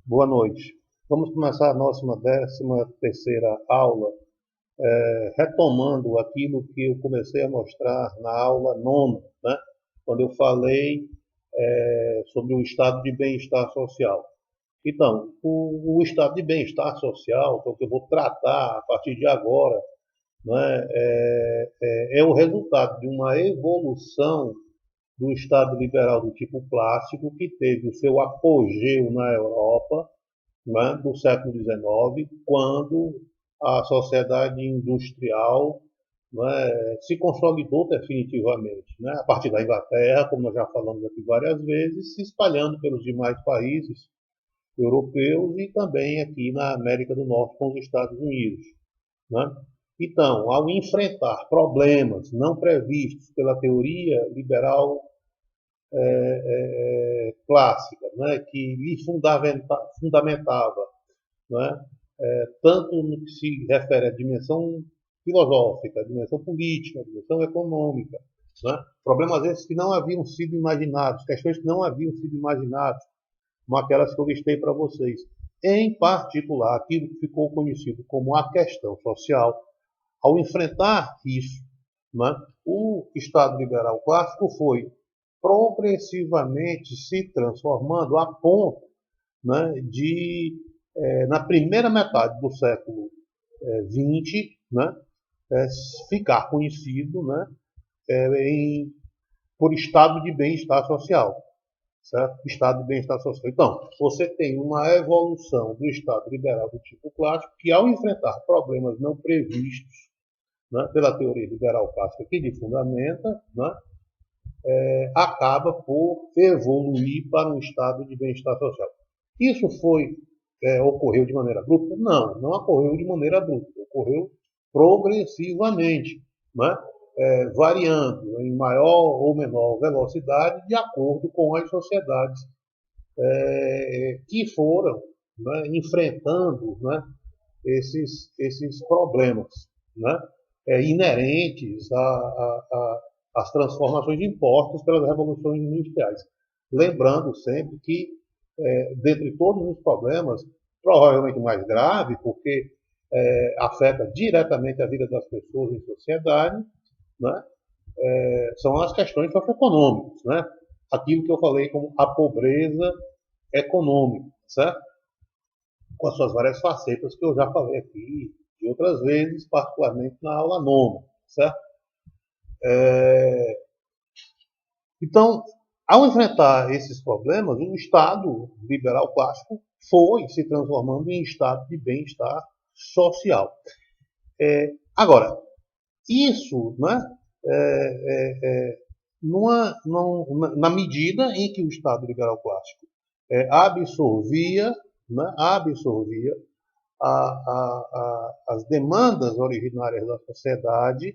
Boa noite. Vamos começar a nossa 13ª aula, retomando aquilo que eu comecei a mostrar na aula nona, né? Quando eu falei sobre o estado de bem-estar social. Então, o estado de bem-estar social, que é o que eu vou tratar a partir de agora, né, é o resultado de uma evolução do Estado liberal do tipo clássico, que teve o seu apogeu na Europa, né, do século XIX, quando a sociedade industrial, né, se consolidou definitivamente, né, a partir da Inglaterra, como nós já falamos aqui várias vezes, se espalhando pelos demais países europeus e também aqui na América do Norte com os Estados Unidos. Né? Então, ao enfrentar problemas não previstos pela teoria liberal clássica, né, que lhe fundamentava, né, tanto no que se refere à dimensão filosófica, à dimensão política, à dimensão econômica, né, problemas esses que não haviam sido imaginados, questões que não haviam sido imaginadas, como aquelas que eu listei para vocês. Em particular, aquilo que ficou conhecido como a questão social, ao enfrentar isso, né, o Estado liberal clássico foi progressivamente se transformando a ponto, né, de, na primeira metade do século XX, né, ficar conhecido, né, por estado de bem-estar social. Certo? Estado de bem-estar social. Então, você tem uma evolução do Estado liberal do tipo clássico que, ao enfrentar problemas não previstos, né, pela teoria liberal clássica que lhe fundamenta, né, acaba por evoluir para um estado de bem-estar social. Isso ocorreu de maneira abrupta? Não, não ocorreu de maneira abrupta, ocorreu progressivamente, né? Variando em maior ou menor velocidade de acordo com as sociedades que foram, né, enfrentando, né, esses problemas, né, inerentes às transformações impostas pelas revoluções industriais. Lembrando sempre que, dentre todos os problemas, provavelmente o mais grave, porque afeta diretamente a vida das pessoas em sociedade, né, são as questões socioeconômicas, né? Aquilo que eu falei como a pobreza econômica, certo? Com as suas várias facetas que eu já falei aqui de outras vezes, particularmente na aula nona, certo? Então, ao enfrentar esses problemas, o Estado liberal clássico foi se transformando em estado de bem-estar social. Agora, isso, né, na medida em que o Estado liberal clássico absorvia, né, absorvia as demandas originárias da sociedade,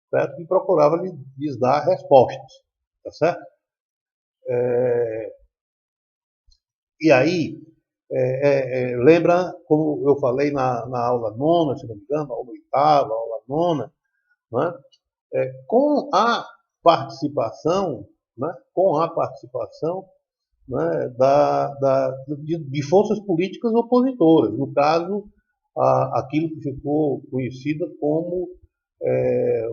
certo? E procurava lhes dar respostas, tá certo? E aí, lembra, como eu falei na aula nona, se não me engano, aula oitava, aula nona, né? Com a participação, né? Com a participação, né, de forças políticas opositoras. No caso, aquilo que ficou conhecido como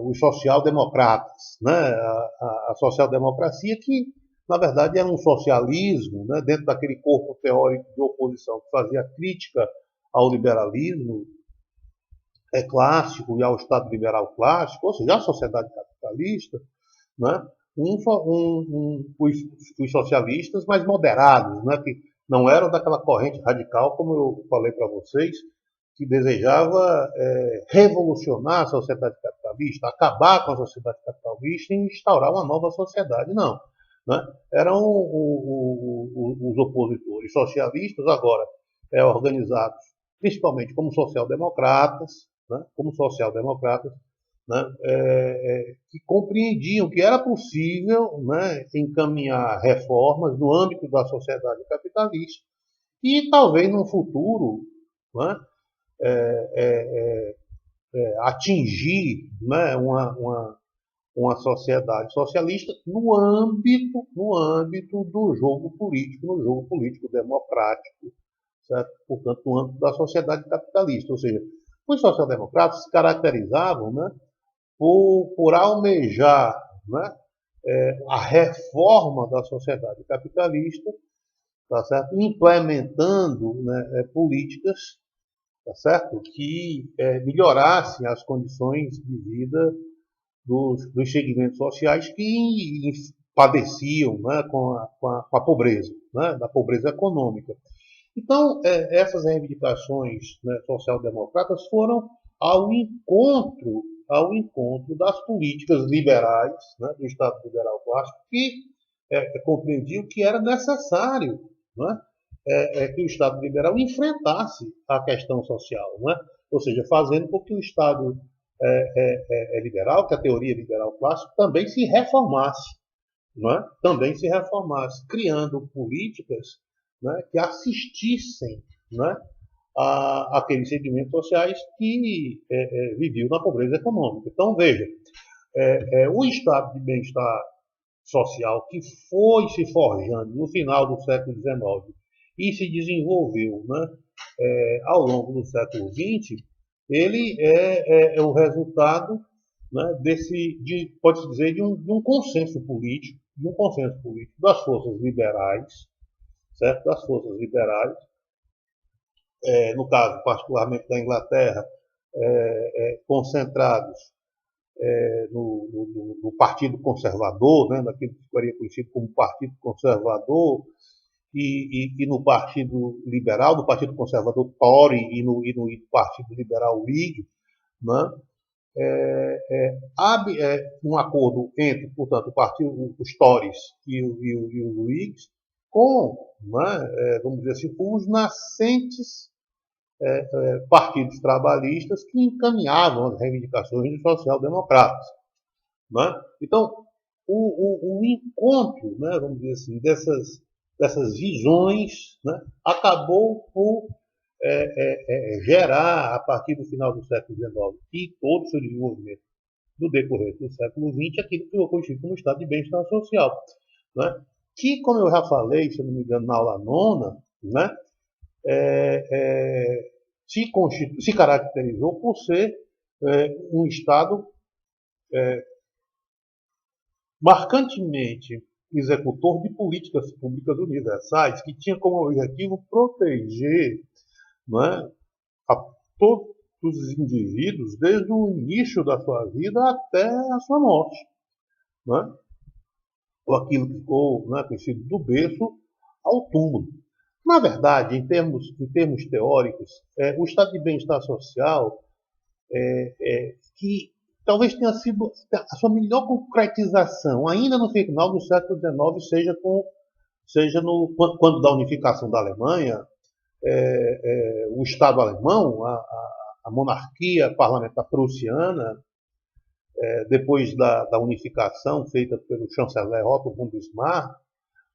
os social-democratas, né, a social-democracia que, na verdade, era um socialismo, né, dentro daquele corpo teórico de oposição que fazia crítica ao liberalismo clássico e ao Estado liberal clássico, ou seja, à sociedade capitalista, né, os socialistas mais moderados, né, que não eram daquela corrente radical, como eu falei para vocês, que desejava revolucionar a sociedade capitalista, acabar com a sociedade capitalista e instaurar uma nova sociedade. Não. Né? Eram os opositores socialistas, agora organizados principalmente como social-democratas, né? Como social-democratas, né, que compreendiam que era possível, né, encaminhar reformas no âmbito da sociedade capitalista e talvez no futuro, né, atingir, né, uma sociedade socialista no âmbito do jogo político, no jogo político democrático, certo? Portanto, no âmbito da sociedade capitalista. Ou seja, os social-democratas se caracterizavam, né, por almejar, né, a reforma da sociedade capitalista, tá certo? Implementando, né, políticas, tá certo? Que melhorassem as condições de vida dos segmentos sociais que padeciam, né, com a pobreza, né, da pobreza econômica. Então, essas reivindicações, né, social-democratas foram ao encontro das políticas liberais, né, do Estado liberal clássico, que compreendiam que era necessário, né, que o Estado liberal enfrentasse a questão social, né? Ou seja, fazendo com que o Estado liberal, que a teoria liberal clássica, também se reformasse, não é? Também se reformasse, criando políticas, né, que assistissem, né, aqueles segmentos sociais que viviam na pobreza econômica. Então, veja, o estado de bem-estar social que foi se forjando no final do século XIX e se desenvolveu, né, ao longo do século XX, ele é o resultado, né, pode-se dizer, de um consenso político, das forças liberais, certo? Das forças liberais, no caso particularmente da Inglaterra, concentrados no Partido Conservador, né, naquilo que ficaria conhecido como Partido Conservador, e no Partido Liberal, no Partido Conservador Tory e no Partido Liberal Whig, né, há um acordo entre, portanto, os Tories e os Whigs com, né, vamos dizer assim, com os nascentes partidos trabalhistas que encaminhavam as reivindicações dos social-democratas. Né? Então, o encontro, né, vamos dizer assim, dessas visões, né, acabou por gerar, a partir do final do século XIX e todo o seu desenvolvimento no decorrer do século XX, aquilo que ficou conhecido como estado de bem-estar social. Né? Que, como eu já falei, se não me engano, na aula nona, né, se caracterizou por ser um Estado marcantemente executor de políticas públicas universais, que tinha como objetivo proteger, não é, a todos os indivíduos desde o início da sua vida até a sua morte. Não é? Ou aquilo que ficou, né, conhecido do berço ao túmulo. Na verdade, em termos teóricos, o estado de bem-estar social, que talvez tenha sido a sua melhor concretização, ainda no final do século XIX, quando da unificação da Alemanha, o Estado alemão, a monarquia parlamentar prussiana, depois da unificação feita pelo chanceler Otto von Bismarck,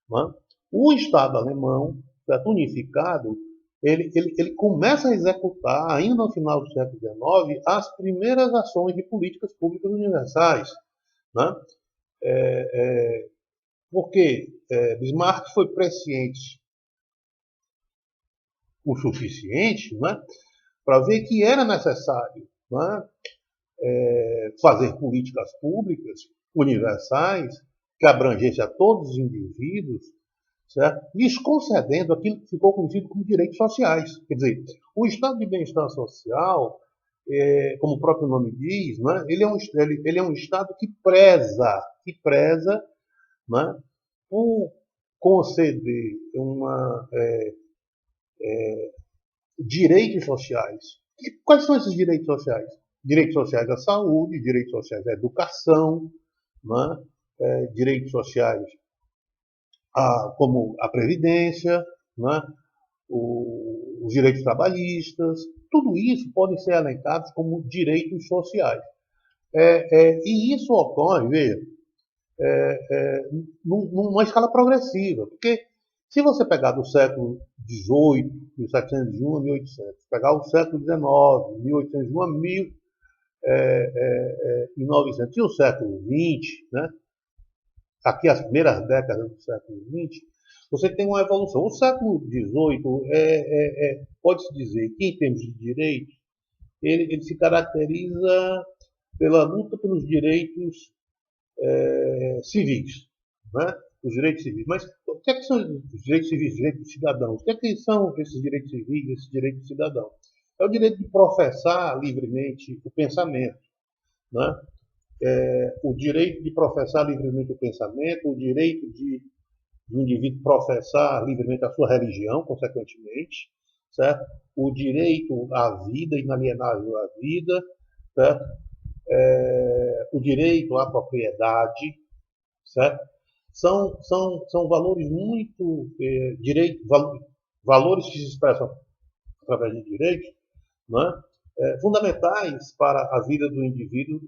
né, o Estado alemão, unificado, ele começa a executar, ainda no final do século XIX, as primeiras ações de políticas públicas universais. Né? Porque Bismarck foi presciente o suficiente, né, para ver que era necessário, né, fazer políticas públicas universais que abrangessem a todos os indivíduos, certo? Lhes concedendo aquilo que ficou conhecido como direitos sociais. Quer dizer, o estado de bem-estar social, como o próprio nome diz, né, ele é um estado que preza, né, por conceder direitos sociais. E quais são esses direitos sociais? Direitos sociais à saúde, direitos sociais à educação, né, direitos sociais como a previdência, né, os direitos trabalhistas, tudo isso pode ser elencados como direitos sociais. E isso ocorre, veja, numa escala progressiva, porque se você pegar do século XVIII, 1701 a 1800, pegar o século XIX, 1801 a 1900, e o século XX, né, aqui as primeiras décadas do século XX, Você tem uma evolução. O século XVIII pode-se dizer que, em termos de direitos, ele se caracteriza pela luta pelos direitos civis, né? Os direitos civis. Mas o que, que são os direitos civis, os direitos dos cidadãos? O que são esses direitos civis, esses direitos do cidadão? É o direito de professar livremente o pensamento, né? O direito de professar livremente o pensamento, o direito de o indivíduo professar livremente a sua religião, consequentemente, certo? O direito à vida, inalienável à vida, certo? O direito à propriedade, certo? São valores muito valores que se expressam através de direitos, né? Fundamentais para a vida do indivíduo,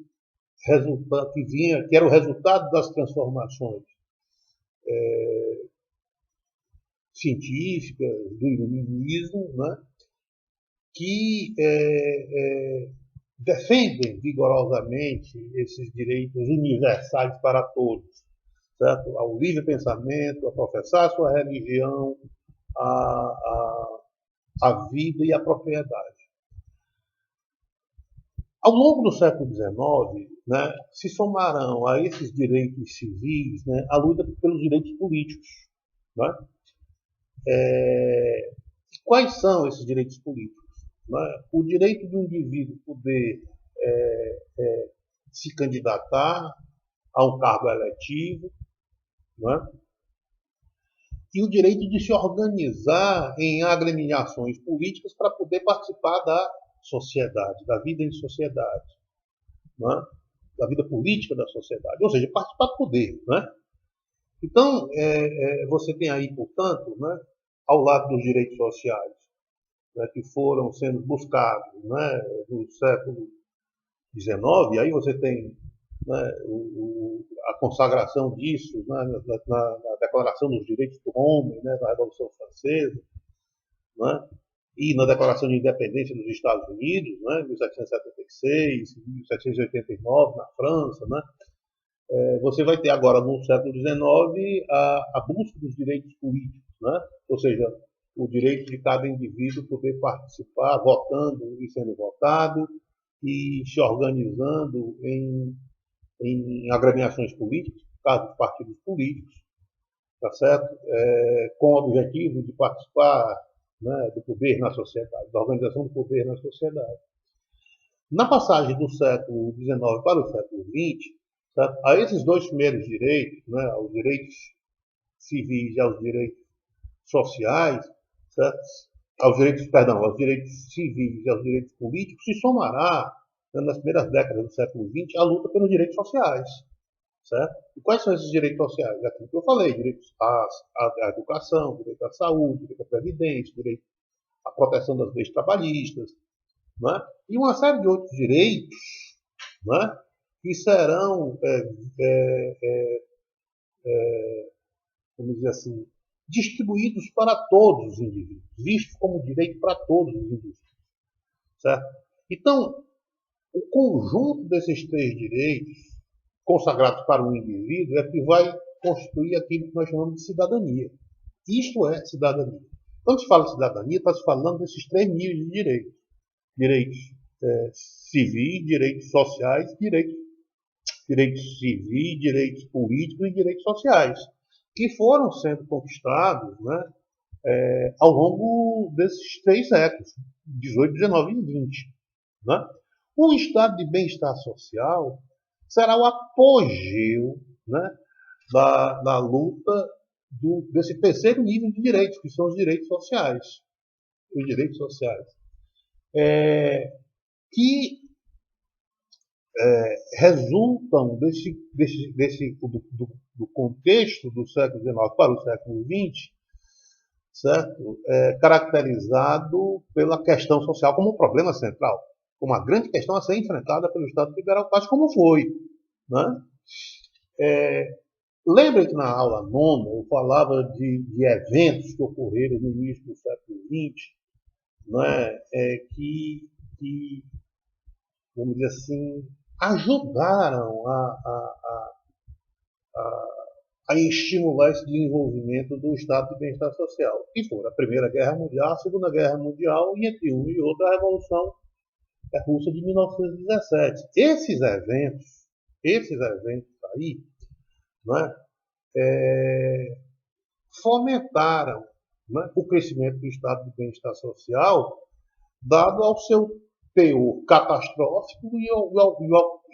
que era o resultado das transformações científicas, do iluminismo, né? Que defendem vigorosamente esses direitos universais para todos, certo? Ao livre pensamento, a professar a sua religião, a vida e a propriedade. Ao longo do século XIX, né, se somarão a esses direitos civis, né, a luta pelos direitos políticos. Né? Quais são esses direitos políticos? Né? O direito do indivíduo poder se candidatar a um cargo eletivo, né? E o direito de se organizar em agremiações políticas para poder participar da sociedade, da vida em sociedade, né? Da vida política da sociedade, ou seja, participar do poder. Né? Então, você tem aí, portanto, né, ao lado dos direitos sociais, né, que foram sendo buscados, né, no século XIX, aí você tem, né, a consagração disso, né, na Declaração dos Direitos do Homem, né, na Revolução Francesa, né, e na Declaração de Independência dos Estados Unidos, né, em 1776, 1789, na França. Né, você vai ter agora, no século XIX, a busca dos direitos políticos, né, ou seja, o direito de cada indivíduo poder participar, votando e sendo votado, e se organizando em agremiações políticas, no caso dos partidos políticos, tá certo? Com o objetivo de participar, né, do poder na sociedade, da organização do poder na sociedade. Na passagem do século XIX para o século XX, certo? A esses dois primeiros direitos, né, aos direitos civis e aos direitos sociais, certo? Aos direitos civis e aos direitos políticos, se somará, né, nas primeiras décadas do século XX, a luta pelos direitos sociais. Certo? E quais são esses direitos sociais? Aquilo que eu falei: direitos à educação, direito à saúde, direito à previdência, direito à proteção das leis trabalhistas, né? E uma série de outros direitos, né, que serão, vamos dizer assim, distribuídos para todos os indivíduos, vistos como direito para todos os indivíduos. Certo? Então, o conjunto desses três direitos, consagrados para um indivíduo, é que vai construir aquilo que nós chamamos de cidadania. Isto é cidadania. Quando se fala de cidadania, está se falando desses três níveis de direitos. Direitos civis, direitos sociais, direitos civis, direitos políticos e direitos sociais, que foram sendo conquistados, né, ao longo desses 3 séculos, 18, 19 e 20. Né? Um estado de bem-estar social será o apogeu, né, da luta desse terceiro nível de direitos, que são os direitos sociais. Os direitos sociais. Que resultam do contexto do século XIX para o século XX, certo? Caracterizado pela questão social como um problema central, como uma grande questão a ser enfrentada pelo Estado Federal, quase como foi. Né? Lembrem que na aula nona eu falava de eventos que ocorreram no início do século XX, né? Que, vamos dizer assim, ajudaram a a estimular esse desenvolvimento do estado de bem-estar social, que foram a Primeira Guerra Mundial, a Segunda Guerra Mundial e, entre um e outro, a Revolução Russa de 1917. Esses eventos aí, né, fomentaram, né, o crescimento do estado de bem-estar social, dado ao seu teor catastrófico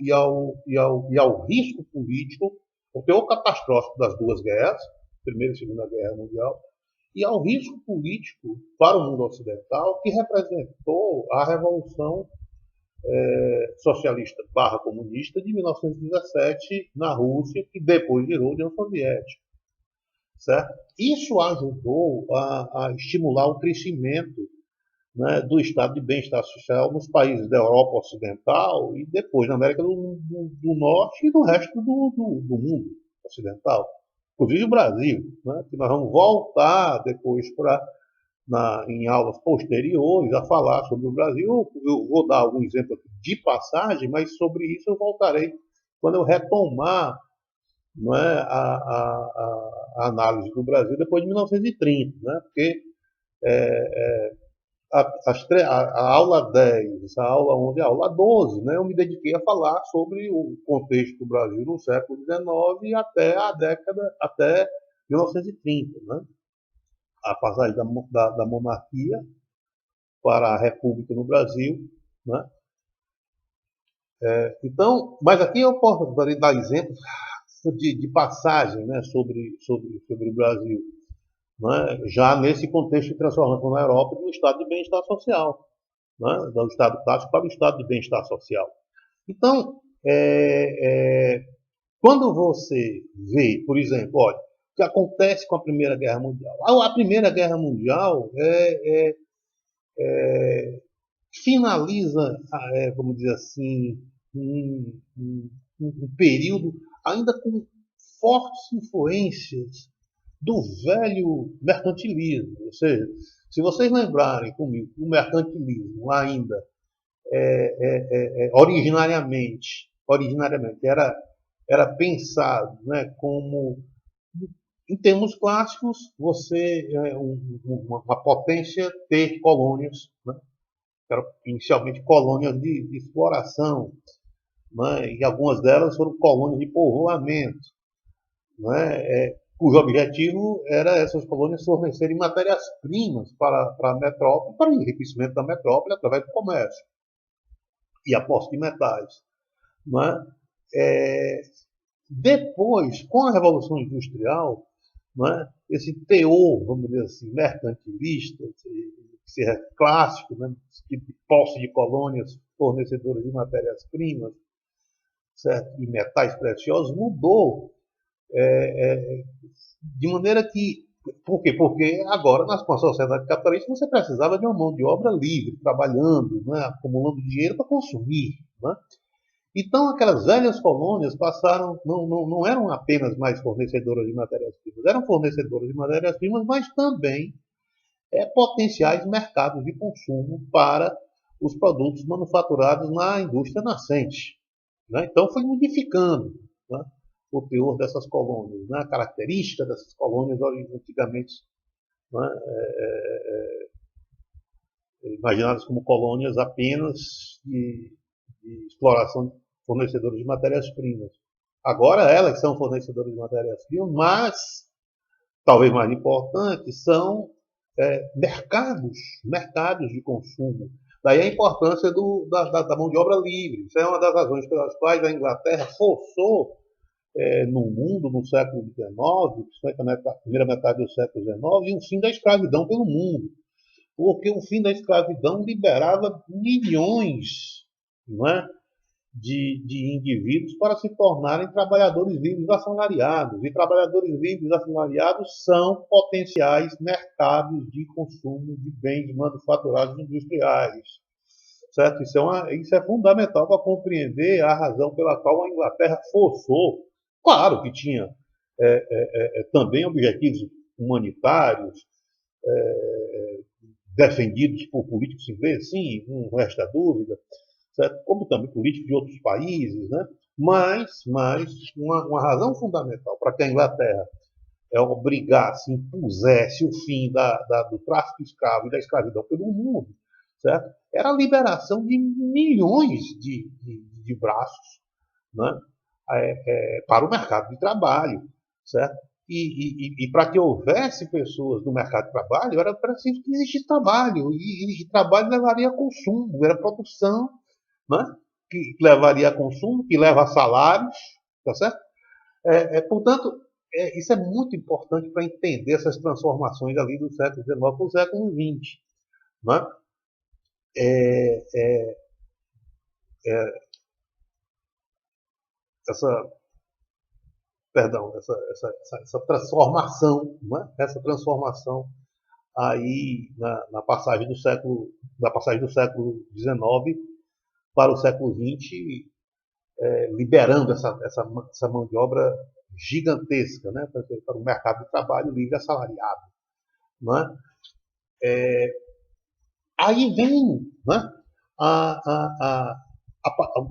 e ao risco político, o teor catastrófico das duas guerras, Primeira e Segunda Guerra Mundial, e ao risco político para o mundo ocidental que representou a Revolução Socialista barra comunista de 1917 na Rússia, que depois virou União Soviética. Certo? Isso ajudou a estimular o crescimento, né, do estado de bem-estar social nos países da Europa Ocidental e depois na América do Norte e no resto do mundo ocidental. Inclusive o Brasil, né, que nós vamos voltar depois em aulas posteriores a falar sobre o Brasil. Eu vou dar algum exemplo aqui de passagem, mas sobre isso eu voltarei quando eu retomar, não é, a análise do Brasil depois de 1930, né, porque a aula 10, a aula 11, a aula 12, né, eu me dediquei a falar sobre o contexto do Brasil no século XIX até 1930, né, a passagem da monarquia para a república no Brasil, né. Então, mas aqui eu posso dar exemplos de passagem, né, sobre o Brasil, né, já nesse contexto de transformação na Europa de um estado de bem-estar social, né, do estado clássico para o estado de bem-estar social. Então, quando você vê, por exemplo, olha, o que acontece com a Primeira Guerra Mundial. A Primeira Guerra Mundial finaliza, vamos dizer assim, um período ainda com fortes influências do velho mercantilismo. Ou seja, se vocês lembrarem comigo, o mercantilismo ainda originariamente era pensado, né, como, em termos clássicos, você uma potência ter colônias, né, eram inicialmente colônias de exploração, né, e algumas delas foram colônias de povoamento, né, cujo objetivo era essas colônias fornecerem matérias-primas para a metrópole, para o enriquecimento da metrópole através do comércio e a posse de metais. Né? Depois, com a Revolução Industrial, né, esse teor, vamos dizer assim, mercantilista, esse clássico, né, de posse de colônias fornecedoras de matérias-primas, certo? E metais preciosos, mudou de maneira que... Por quê? Porque agora, com a sociedade capitalista, você precisava de uma mão de obra livre, trabalhando, né, acumulando dinheiro para consumir. Né? Então, aquelas velhas colônias passaram, não eram apenas mais fornecedoras de matérias-primas, eram fornecedoras de matérias-primas, mas também potenciais mercados de consumo para os produtos manufaturados na indústria nascente. Né? Então, foi modificando, né, o teor dessas colônias, né, a característica dessas colônias antigamente, né, imaginadas como colônias apenas de exploração, fornecedoras de matérias-primas. Agora elas são fornecedoras de matérias-primas, mas, talvez mais importante, são mercados de consumo. Daí a importância da mão de obra livre. Isso é uma das razões pelas quais a Inglaterra forçou no mundo, no século XIX, principalmente na primeira metade do século XIX, e o fim da escravidão pelo mundo. Porque o fim da escravidão liberava milhões, não é, de indivíduos para se tornarem trabalhadores livres assalariados. E trabalhadores livres assalariados são potenciais mercados de consumo de bens manufaturados industriais. Certo? Isso é fundamental para compreender a razão pela qual a Inglaterra forçou. Claro que tinha também objetivos humanitários, defendidos por políticos ingleses, sim, não resta dúvida, certo? Como também políticos de outros países, né? Mas uma razão fundamental para que a Inglaterra obrigasse, impusesse o fim do tráfico escravo e da escravidão pelo mundo, certo? Era a liberação de milhões de braços, né? Para o mercado de trabalho, certo? E para que houvesse pessoas no mercado de trabalho, era preciso que existisse trabalho, e trabalho levaria a consumo, era produção, né? Que levaria a consumo, que leva a salários, tá certo? Portanto, isso é muito importante para entender essas transformações ali do século XIX para o século XX. Né? É, é, é, essa, perdão, essa transformação, né? Essa transformação aí na passagem do século XIX para o século XX, liberando essa mão de obra gigantesca, né, para o mercado de trabalho livre assalariado. Né? Aí vem, né,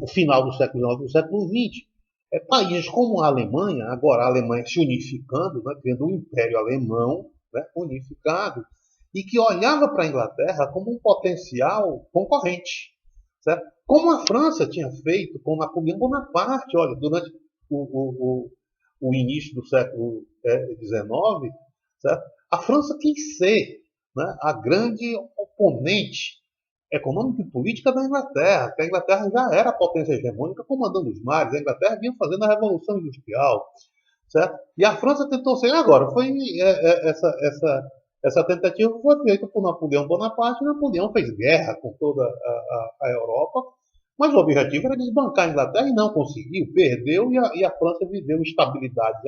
o final do século XIX e do século XX. Países como a Alemanha, agora a Alemanha se unificando, né, tendo um império alemão, né, unificado, e que olhava para a Inglaterra como um potencial concorrente. Certo? Como a França tinha feito com Napoleão Bonaparte, olha, durante o início do século XIX, certo? A França quis ser, né, a grande oponente econômica e política da Inglaterra, que a Inglaterra já era a potência hegemônica comandando os mares, a Inglaterra vinha fazendo a Revolução Industrial, certo? E a França tentou ser agora, foi essa tentativa foi feita por Napoleão Bonaparte, e Napoleão fez guerra com toda a Europa, mas o objetivo era desbancar a Inglaterra e não conseguiu, perdeu, e a França viveu instabilidades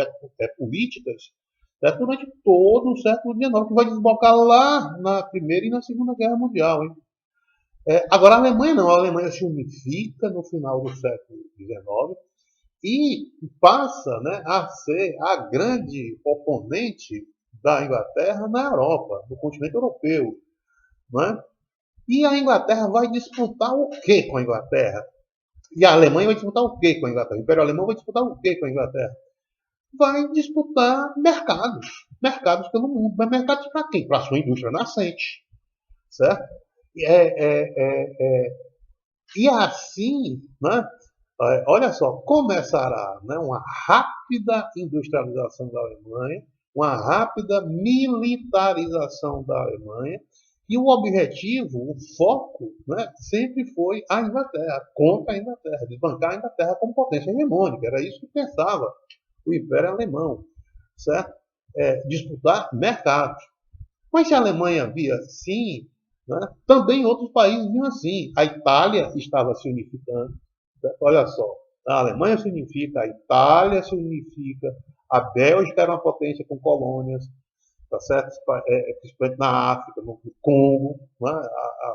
políticas, certo? Durante todo o século XIX, que vai desbocar lá na Primeira e na Segunda Guerra Mundial. Hein? Agora a Alemanha não, a Alemanha se unifica no final do século XIX e passa, né, a ser a grande oponente da Inglaterra na Europa, no continente europeu. Né? E a Inglaterra vai disputar o que com a Inglaterra? E a Alemanha vai disputar o que com a Inglaterra? O Império Alemão vai disputar o que com a Inglaterra? Vai disputar mercados. Mercados pelo mundo. Mas mercados para quem? Para a sua indústria nascente. Certo? E assim, né, olha só, começará, né, uma rápida industrialização da Alemanha, uma rápida militarização da Alemanha, e o objetivo, o foco, né, sempre foi a Inglaterra, contra a Inglaterra, desbancar a Inglaterra como potência hegemônica. Era isso que pensava o Império Alemão, certo? Disputar mercados. Mas se a Alemanha via assim, né, também outros países viam assim. A Itália estava se unificando. Certo? Olha só, a Alemanha se unifica, a Itália se unifica, a Bélgica era uma potência com colônias, tá certo? Principalmente na África, no Congo, né,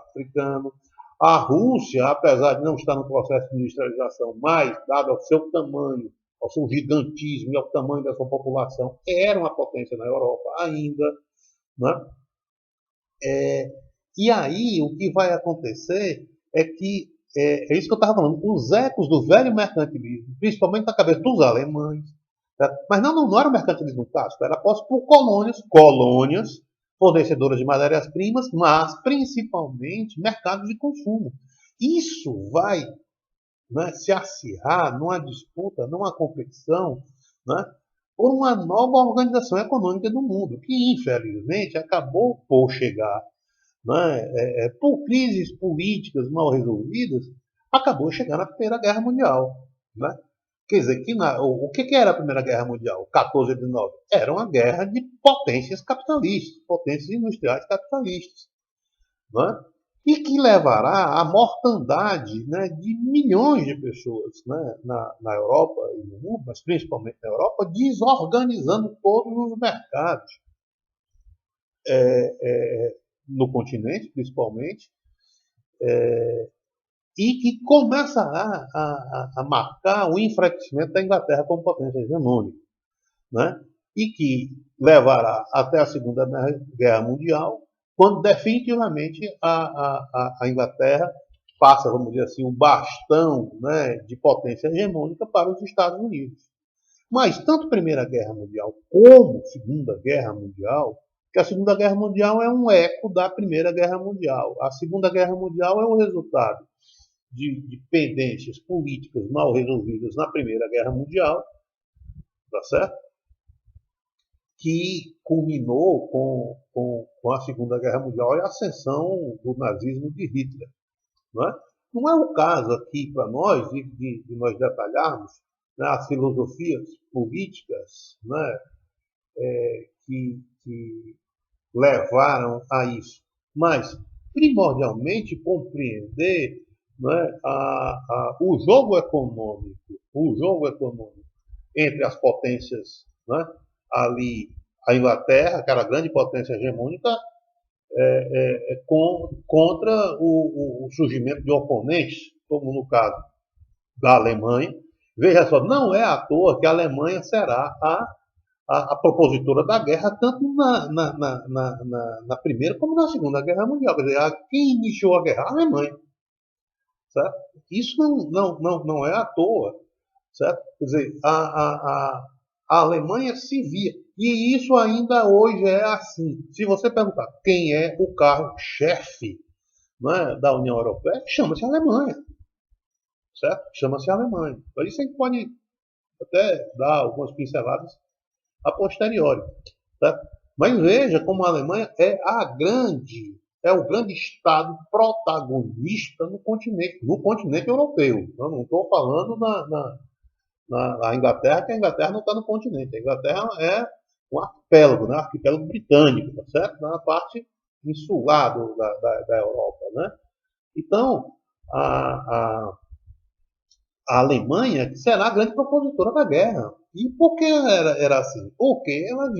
africano. A Rússia, apesar de não estar no processo de industrialização, mas, dado ao seu tamanho, ao seu gigantismo e ao tamanho da sua população, era uma potência na Europa ainda. Né? E aí o que vai acontecer é que, isso que eu estava falando, os ecos do velho mercantilismo, principalmente na cabeça dos alemães, tá? Mas não era o mercantilismo clássico, era posto por colônias fornecedoras de matérias-primas, mas principalmente mercados de consumo. Isso vai, né, se acirrar numa disputa, numa competição, né, por uma nova organização econômica do mundo, que infelizmente acabou por chegar, né, por crises políticas mal resolvidas, acabou chegando à Primeira Guerra Mundial. Né? Quer dizer, o que era a Primeira Guerra Mundial? 14 de 9? Era uma guerra de potências capitalistas, potências industriais capitalistas. Né? E que levará à mortandade, né, de milhões de pessoas, né, na Europa e no mundo, mas principalmente na Europa, desorganizando todos os mercados. No continente, principalmente, e que começará a marcar o enfraquecimento da Inglaterra como potência hegemônica. Né? E que levará até a Segunda Guerra Mundial, quando definitivamente a Inglaterra passa, vamos dizer assim, o bastão, né, de potência hegemônica para os Estados Unidos. Mas tanto a Primeira Guerra Mundial como a Segunda Guerra Mundial, que a Segunda Guerra Mundial é um eco da Primeira Guerra Mundial. A Segunda Guerra Mundial é o resultado de pendências políticas mal resolvidas na Primeira Guerra Mundial, tá certo? Que culminou com a Segunda Guerra Mundial e a ascensão do nazismo de Hitler. Não é, não é o caso aqui para nós de nós detalharmos, né, as filosofias políticas, né, que levaram a isso, mas primordialmente compreender, né, o jogo econômico entre as potências, né, ali a Inglaterra, que era a grande potência hegemônica, contra o surgimento de oponentes, como no caso da Alemanha. Veja só, não é à toa que a Alemanha será a propositora da guerra, tanto na Primeira como na Segunda Guerra Mundial. Quer dizer, quem iniciou a guerra? A Alemanha. Certo? Isso não é à toa. Certo? Quer dizer, a Alemanha se via. E isso ainda hoje é assim. Se você perguntar quem é o carro-chefe, né, da União Europeia, chama-se Alemanha. Certo? Chama-se Alemanha. Então, isso a gente pode até dar algumas pinceladas a posteriori. Certo? Mas veja como a Alemanha é o grande Estado protagonista no continente europeu. Eu não estou falando na Inglaterra, que a Inglaterra não está no continente. A Inglaterra é um arquipélago, né? Arquipélago britânico, tá certo? Na parte insular da Europa. Né? Então, a Alemanha será a grande propositora da guerra. E por que era assim? Porque ela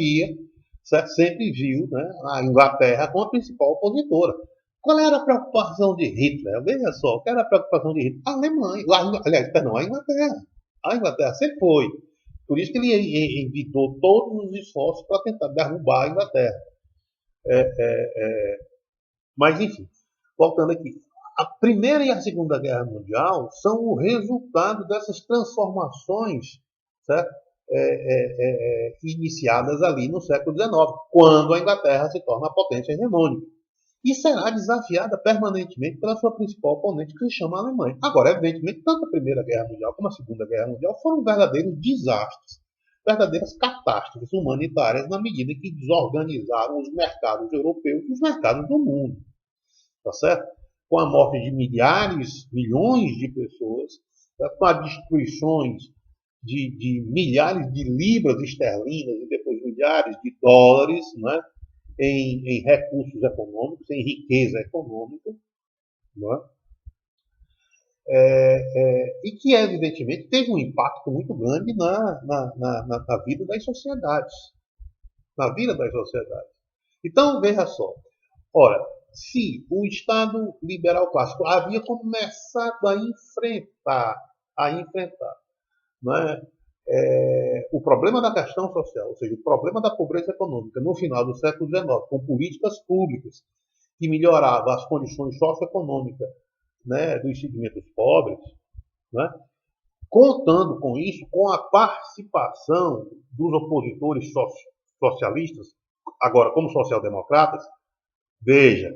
sempre viu, né, a Inglaterra como a principal opositora. Qual era a preocupação de Hitler? Veja só, qual era a preocupação de Hitler? A Alemanha. Aliás, perdão, a Inglaterra. A Inglaterra sempre foi. Por isso que ele evitou todos os esforços para tentar derrubar a Inglaterra. Mas, enfim, voltando aqui. A Primeira e a Segunda Guerra Mundial são o resultado dessas transformações, certo? Iniciadas ali no século XIX, quando a Inglaterra se torna a potência hegemônica. E será desafiada permanentemente pela sua principal oponente, que se chama Alemanha. Agora, evidentemente, tanto a Primeira Guerra Mundial como a Segunda Guerra Mundial foram verdadeiros desastres, verdadeiras catástrofes humanitárias, na medida em que desorganizaram os mercados europeus e os mercados do mundo. Tá certo? Com a morte de milhões de pessoas, com as destruições de milhares de libras esterlinas e depois milhares de dólares, né, em recursos econômicos, em riqueza econômica, né, e que, evidentemente, teve um impacto muito grande na vida das sociedades. Na vida das sociedades. Então, veja só. Ora, se o Estado liberal clássico havia começado a enfrentar, né, o problema da questão social, ou seja, o problema da pobreza econômica no final do século XIX, com políticas públicas que melhoravam as condições socioeconômicas, né, dos segmentos pobres, né, contando com isso, com a participação dos opositores socialistas, agora como social-democratas, veja,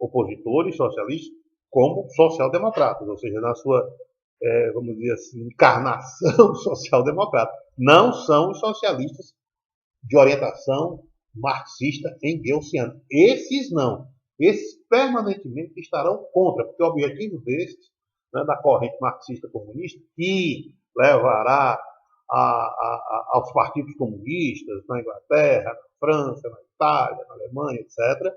opositores socialistas como social-democratas, ou seja, na sua, vamos dizer assim, encarnação social-democrata. Não são os socialistas de orientação marxista engelsiana. Esses não. Esses permanentemente estarão contra, porque o objetivo desses, né, da corrente marxista-comunista, que levará aos partidos comunistas na Inglaterra, na França, na Itália, na Alemanha, etc.,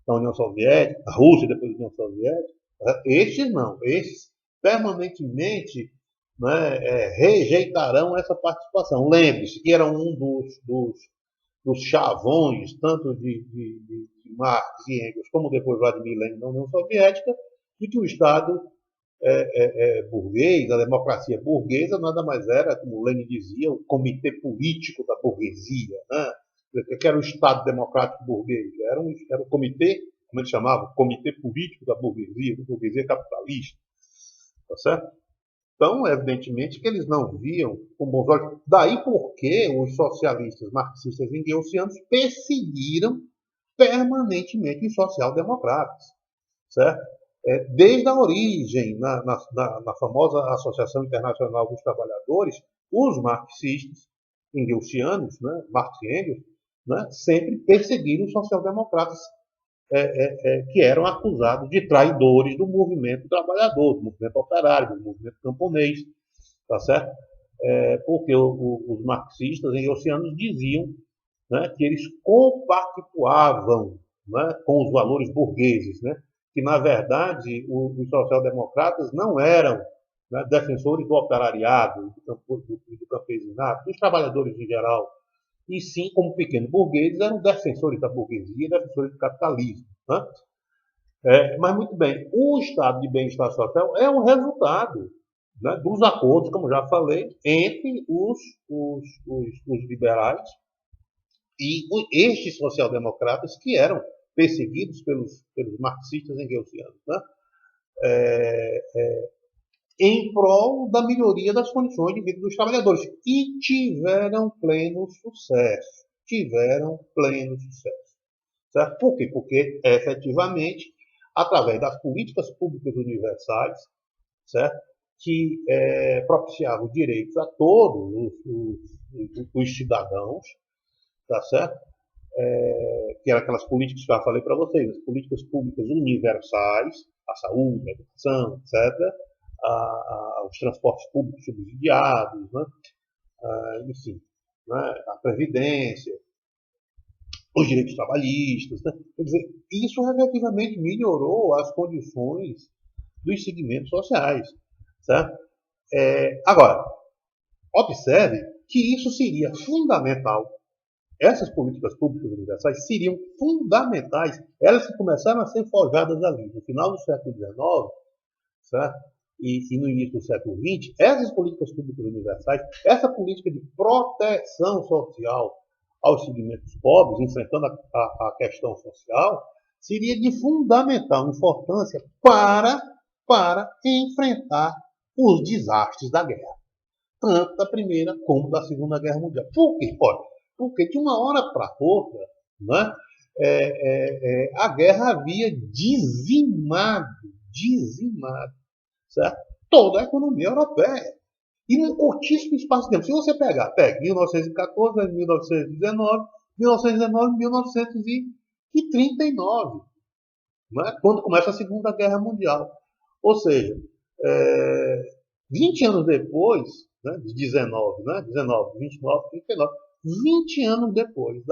da União Soviética, da Rússia, depois da União Soviética, estes não, estes permanentemente, né, rejeitarão essa participação. Lembre-se que era um dos chavões, tanto de Marx e Engels, como depois Vladimir Lenin na União Soviética, de que o Estado burguês, a democracia burguesa, nada mais era, como Lenin dizia, o comitê político da burguesia, né? Que era o Estado democrático burguês, era o comitê como eles chamavam, comitê político da burguesia capitalista, tá certo? Então, evidentemente que eles não viam com bons olhos. Daí porque os socialistas marxistas e engelscianos perseguiram permanentemente os social-democratas, certo? Desde a origem, na famosa Associação Internacional dos Trabalhadores, os marxistas engelscianos, né, Marx e Engels, né, sempre perseguiram os social-democratas que eram acusados de traidores do movimento trabalhador, do movimento operário, do movimento camponês, tá certo? Porque os marxistas engelscianos diziam, né, que eles compactuavam, né, com os valores burgueses, né, que, na verdade, os social-democratas não eram, né, defensores do operariado, do campesinato, dos trabalhadores em geral, e sim, como pequenos burgueses, eram defensores da burguesia, defensores do capitalismo. Né? Mas, muito bem, o estado de bem-estar social é um resultado, né, dos acordos, como já falei, entre os liberais e estes social-democratas que eram perseguidos pelos marxistas engelscianos, né? Em prol da melhoria das condições de vida dos trabalhadores. E tiveram pleno sucesso. Tiveram pleno sucesso. Certo? Por quê? Porque, efetivamente, através das políticas públicas universais, certo? Que propiciavam direitos a todos os cidadãos, tá certo? Que eram aquelas políticas que eu já falei para vocês, as políticas públicas universais, a saúde, a educação, etc., os transportes públicos subsidiados, né? Enfim, né? A previdência, os direitos trabalhistas. Né? Quer dizer, isso efetivamente melhorou as condições dos segmentos sociais. Certo? Agora, observe que isso seria fundamental. Essas políticas públicas universais seriam fundamentais. Elas que começaram a ser forjadas ali no final do século XIX, certo? E no início do século XX, essas políticas públicas universais, essa política de proteção social aos segmentos pobres, enfrentando a questão social, seria de fundamental importância para enfrentar os desastres da guerra, tanto da Primeira como da Segunda Guerra Mundial. Por quê? Olha, porque de uma hora para outra, né, a guerra havia dizimado, certo? Toda a economia europeia. E num curtíssimo espaço de tempo. Se você pegue 1914, 1919, 1919, 1939, né? Quando começa a Segunda Guerra Mundial. Ou seja, 20 anos depois, né, de 19, né, 19, 29, 39, 20 anos depois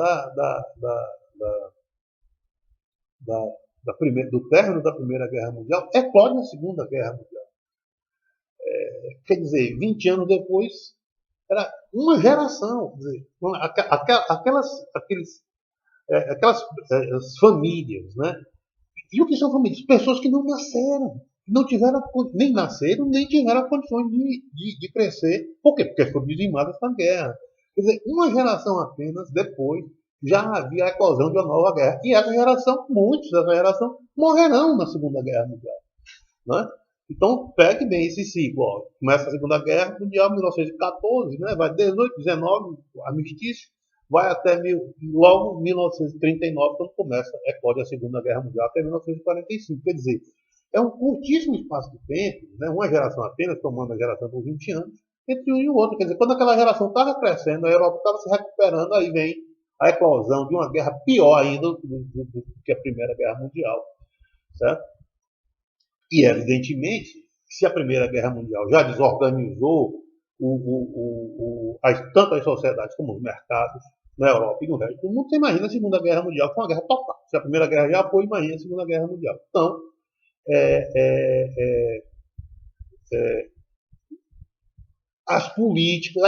do término da Primeira Guerra Mundial, eclode a Segunda Guerra Mundial. Quer dizer, 20 anos depois, era uma geração. Quer dizer, aquelas famílias, né? E o que são famílias? Pessoas que não nasceram, não tiveram, nem nasceram, nem tiveram condições de crescer. Por quê? Porque foram dizimadas na guerra. Quer dizer, uma geração apenas depois já havia a eclosão de uma nova guerra. E essa geração, muitos dessa geração, morrerão na Segunda Guerra Mundial. Né? Então, pegue bem esse ciclo. Ó. Começa a Segunda Guerra Mundial, 1914, né? Vai 18, 19, armistício, vai até logo 1939, quando começa, eclode a Segunda Guerra Mundial, até 1945. Quer dizer, é um curtíssimo espaço de tempo, né? Uma geração apenas, tomando a geração por 20 anos, entre um e o outro. Quer dizer, quando aquela geração estava crescendo, a Europa estava se recuperando, aí vem a eclosão de uma guerra pior ainda do que a Primeira Guerra Mundial. Certo? E, evidentemente, se a Primeira Guerra Mundial já desorganizou tanto as sociedades como os mercados na Europa e no resto do mundo, você imagina a Segunda Guerra Mundial, que foi uma guerra total. Se a Primeira Guerra já foi, imagina a Segunda Guerra Mundial. Então, as políticas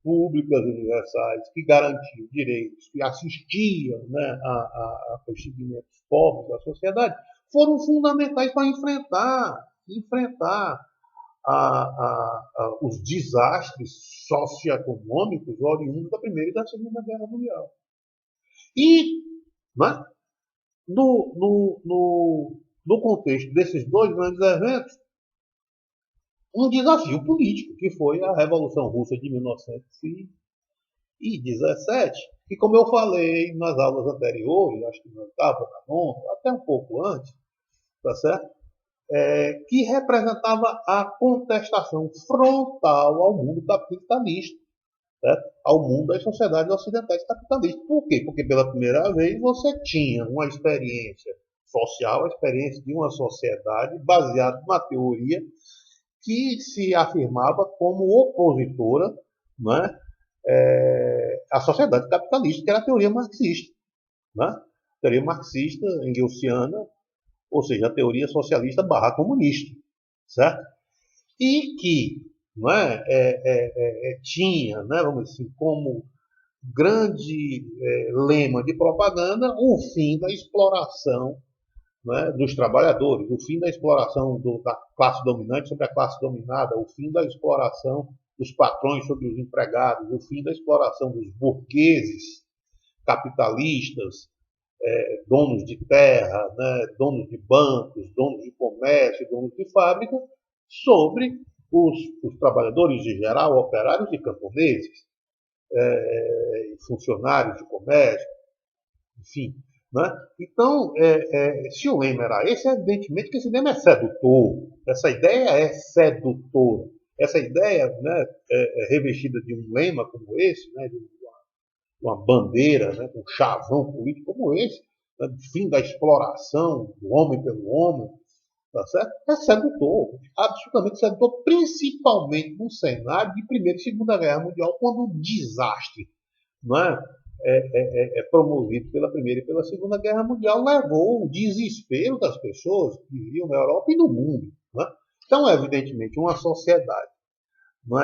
públicas universais que garantiam direitos, que assistiam, né, aos segmentos pobres da sociedade, foram fundamentais para enfrentar os desastres socioeconômicos oriundos da Primeira e da Segunda Guerra Mundial. E, né, no contexto desses dois grandes eventos, um desafio político, que foi a Revolução Russa de 1917, e como eu falei nas aulas anteriores, acho que na oitava, na nona, até um pouco antes, tá certo? Que representava a contestação frontal ao mundo capitalista, certo? Ao mundo das sociedades ocidentais capitalistas. Por quê? Porque pela primeira vez você tinha uma experiência social, a experiência de uma sociedade baseada numa teoria que se afirmava como opositora, né, à sociedade capitalista, que era a teoria marxista. Né? A teoria marxista, engelsiana, ou seja, a teoria socialista barra comunista. Certo? E que não tinha, né, vamos dizer assim, como grande lema de propaganda o fim da exploração, né, dos trabalhadores, o fim da exploração da classe dominante sobre a classe dominada, o fim da exploração dos patrões sobre os empregados, o fim da exploração dos burgueses capitalistas, donos de terra, né, donos de bancos, donos de comércio, donos de fábrica, sobre os trabalhadores em geral, operários e camponeses, funcionários de comércio, enfim. Né? Então, se o lema era esse, evidentemente que esse lema é sedutor. Essa ideia é sedutora. Essa ideia, né, revestida de um lema como esse, né, de uma bandeira, né, um chavão político como esse, né, fim da exploração do homem pelo homem, tá certo? É sedutor, absolutamente sedutor, principalmente no cenário de Primeira e Segunda Guerra Mundial, quando o desastre, não promovido pela Primeira e pela Segunda Guerra Mundial levou o desespero das pessoas que viviam na Europa e no mundo. Não é? Então, evidentemente, uma sociedade, não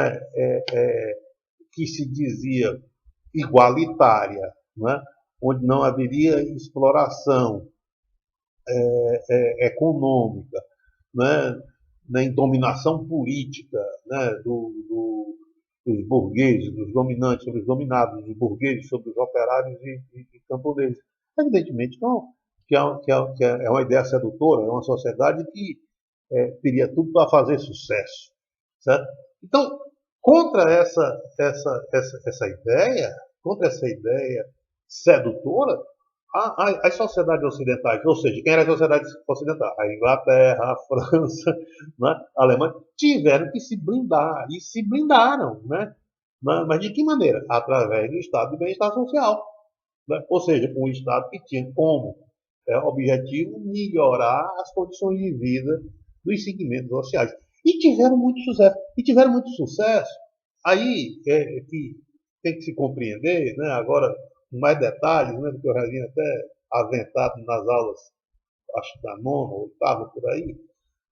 que se dizia igualitária, né, onde não haveria exploração econômica, né, nem dominação política, né, dos burgueses, dos dominantes sobre os dominados, dos burgueses sobre os operários e camponeses. Evidentemente, não, que é uma ideia sedutora, é uma sociedade que teria tudo para fazer sucesso. Certo? Então, contra essa ideia, contra essa ideia sedutora, as sociedades ocidentais, ou seja, quem era a sociedade ocidental? A Inglaterra, a França, né, a Alemanha, tiveram que se blindar, e se blindaram. Né? Mas de que maneira? Através do Estado de Bem-Estar Social. Né? Ou seja, um Estado que tinha como objetivo melhorar as condições de vida dos segmentos sociais. E tiveram muito sucesso. E tiveram muito sucesso. Aí que tem que se compreender, né, agora com mais detalhes, né, do que eu já vinha até aventado nas aulas, acho que da nona, oitava, por aí,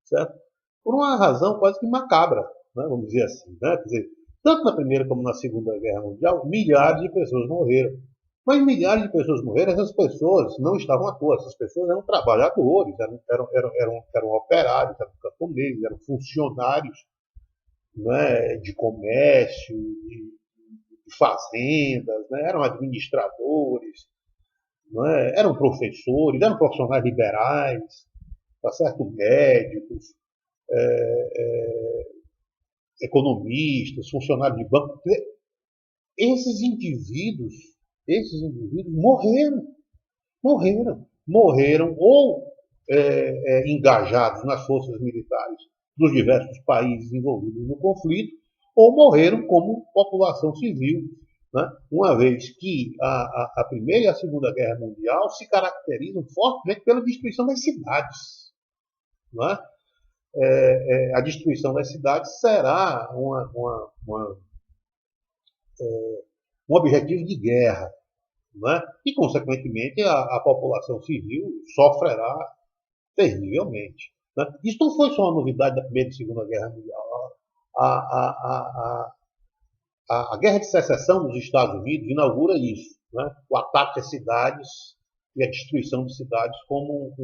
certo? Por uma razão quase que macabra, né, vamos dizer assim. Né? Quer dizer, tanto na Primeira como na Segunda Guerra Mundial, milhares de pessoas morreram. Mas milhares de pessoas morreram, essas pessoas não estavam à toa, essas pessoas eram trabalhadores, eram operários, eram camponeses, eram funcionários, né, de comércio, de fazendas, né, eram administradores, né, eram professores, eram profissionais liberais, tá certo? Médicos, economistas, funcionários de banco. Esses indivíduos, esses indivíduos morreram ou engajados nas forças militares dos diversos países envolvidos no conflito, ou morreram como população civil, né? Uma vez que a Primeira e a Segunda Guerra Mundial se caracterizam fortemente pela destruição das cidades. Né? A destruição das cidades será um objetivo de guerra. Né? E, consequentemente, a população civil sofrerá terrivelmente. Né? Isso não foi só uma novidade da Primeira e Segunda Guerra Mundial. A, a, a Guerra de Secessão dos Estados Unidos inaugura isso. Né? O ataque às cidades e a destruição de cidades como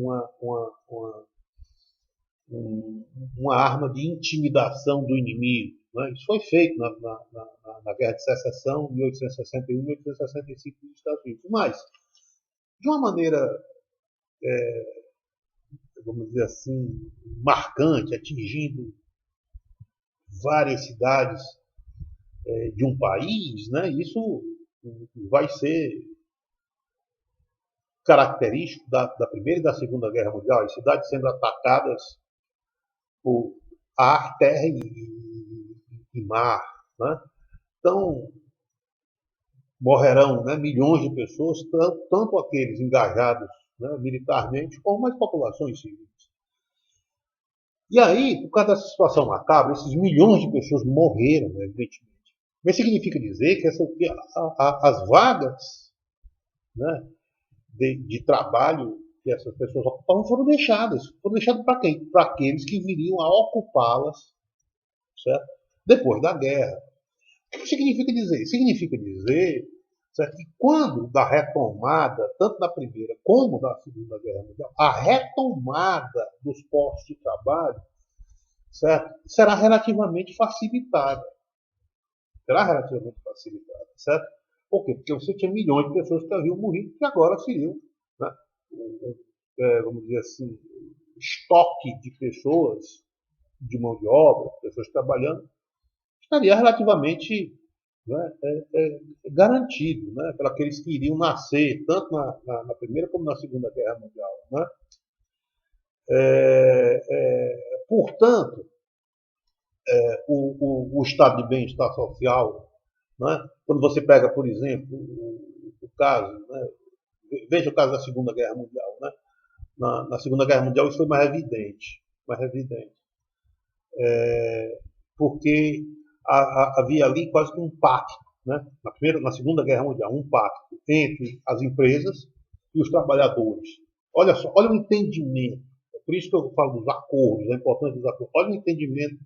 uma arma de intimidação do inimigo. Né? Isso foi feito na Guerra de Secessão, em 1861 e 1865 dos Estados Unidos. Mas, de uma maneira vamos dizer assim, marcante, atingindo várias cidades de um país, né? Isso vai ser característico da Primeira e da Segunda Guerra Mundial, as cidades sendo atacadas por ar, terra e mar. Né? Então, morrerão, né, milhões de pessoas, tanto aqueles engajados, né, militarmente, como as populações civis. E aí, por causa dessa situação macabra, esses milhões de pessoas morreram, né, evidentemente. Mas significa dizer que as vagas, né, de trabalho que essas pessoas ocupavam foram deixadas. Foram deixadas para quem? Para aqueles que viriam a ocupá-las, certo? Depois da guerra. O que significa dizer? Significa dizer, certo, que quando da retomada, tanto da Primeira como da Segunda Guerra Mundial, a retomada dos postos de trabalho, certo, será relativamente facilitada. Será relativamente facilitada, certo? Por quê? Porque você tinha milhões de pessoas que haviam morrido que agora seriam, né, vamos dizer assim, estoque de pessoas, de mão de obra, pessoas trabalhando, estaria relativamente, né, garantido, né, para aqueles que iriam nascer, tanto na Primeira como na Segunda Guerra Mundial. Né? Portanto, o estado de bem-estar social, né, quando você pega, por exemplo, o caso, né, veja o caso da Segunda Guerra Mundial. Né? Na Segunda Guerra Mundial isso foi mais evidente. Mais evidente. Porque havia ali quase que um pacto, né? Na Segunda Guerra Mundial, um pacto entre as empresas e os trabalhadores. Olha só, olha o entendimento. É por isso que eu falo dos acordos, a importância dos acordos. Olha o entendimento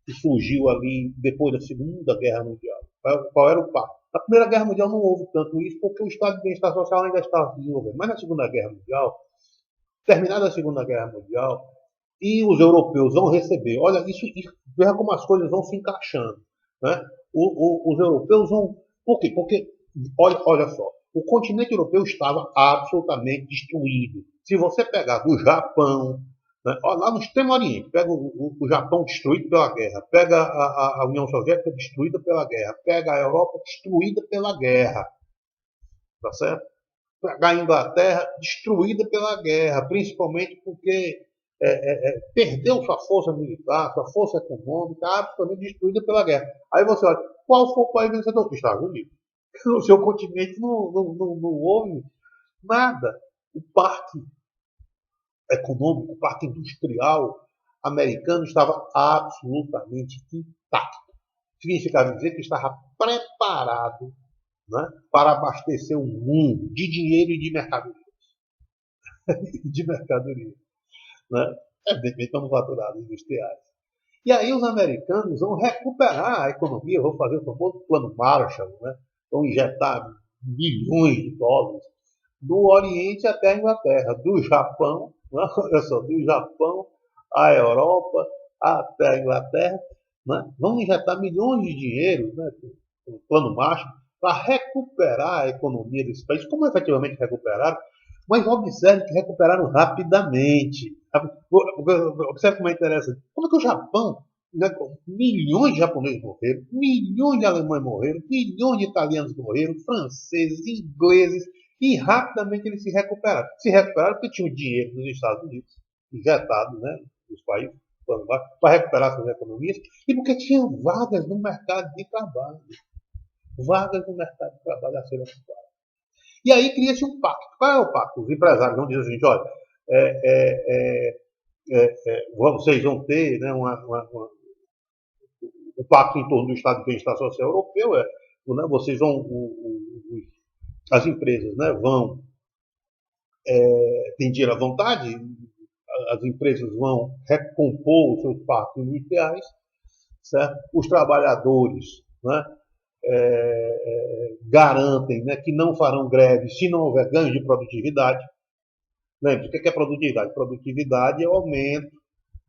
que surgiu ali depois da Segunda Guerra Mundial. Qual era o pacto? Na Primeira Guerra Mundial não houve tanto isso, porque o estado de bem-estar social ainda estava desenvolvendo. Mas na Segunda Guerra Mundial, terminada a Segunda Guerra Mundial, e os europeus vão receber. Olha, veja como as coisas vão se encaixando. Né? Os europeus vão. Por quê? Porque, olha só, o continente europeu estava absolutamente destruído. Se você pegar do Japão, né, lá no Extremo Oriente, pega o Japão destruído pela guerra, pega a União Soviética destruída pela guerra, pega a Europa destruída pela guerra, tá certo? Pega a Inglaterra destruída pela guerra, principalmente porque perdeu sua força militar, sua força econômica, absolutamente destruída pela guerra. Aí você olha, qual foi o país vencedor? Os Estados Unidos. No seu continente não houve nada. O parque econômico, o parque industrial americano estava absolutamente intacto. Significava dizer que estava preparado, né, para abastecer o mundo de dinheiro e de mercadorias. de mercadorias. Né? Evidentemente, manufaturados industriais. E aí os americanos vão recuperar a economia, vão fazer o famoso plano Marshall, né? Vão injetar milhões de dólares do Oriente até a Inglaterra, do Japão, né? Olha só, do Japão à Europa até a Inglaterra, né? Vão injetar milhões de dinheiro, né, com o plano Marshall, para recuperar a economia desse país. Como efetivamente recuperaram? Mas observe que recuperaram rapidamente. Observe como é interessante. Como é que o Japão, né, milhões de japoneses morreram, milhões de alemães morreram, milhões de italianos morreram, franceses, ingleses, e rapidamente eles se recuperaram. Se recuperaram porque tinham dinheiro dos Estados Unidos, injetado, né, nos países, para recuperar suas economias, e porque tinham vagas no mercado de trabalho. Vagas no mercado de trabalho a serem ocupadas. E aí cria-se um pacto. Qual é o pacto? Os empresários vão dizer assim, olha, vocês vão ter, né, o pacto em torno do Estado de Bem-Estar Social Europeu, né, vocês vão, as empresas, né, vão ter dinheiro à vontade, as empresas vão recompor os seus parques industriais, certo? Os trabalhadores, né, garantem, né, que não farão greve se não houver ganho de produtividade. Lembre-se, o que é produtividade? Produtividade é o aumento